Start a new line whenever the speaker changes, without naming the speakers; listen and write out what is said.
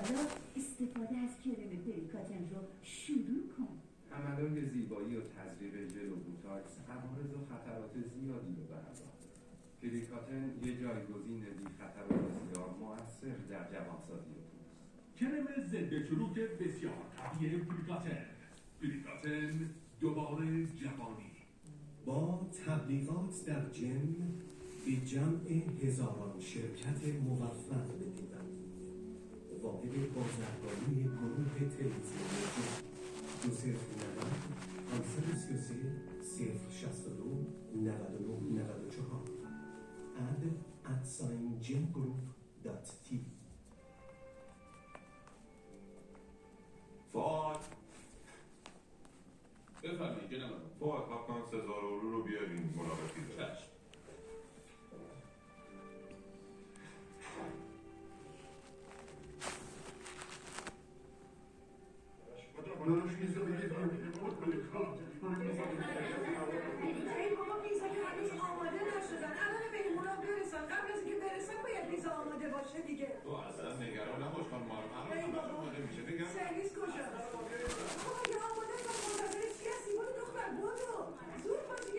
حالا استفاده از کرم پریکاتن رو شروع کن.
عملهای زیبایی و تزریق ژل و بوتاکس عوارض و خطرات زیادی رو به همراه داره. پریکاتن یه جایگزین بی خطر و بسیار مؤثر در جوانسازی پوست.
کرم ضد چروک بسیار قوی پریکاتن دوباره جوانی.
با تبلیغات در جن به جمع هزاران شرکت موفق بدیدم. واحد بازرگانی گروه تلویزیونی جن 209 533 062 99 94 @gengroup.tv.
فعال بفرمایید جناب.
فعال حتما سزار اورو رو بیارین ملاقاتی دارم.
چشم.
ای بابا پیزا که هنوز آماده نشدن. الان مهمونا برسن. قبل از اینکه برسن باید پیزا آماده باشه دیگه.
تو اصلا نگران نباش خانم. همه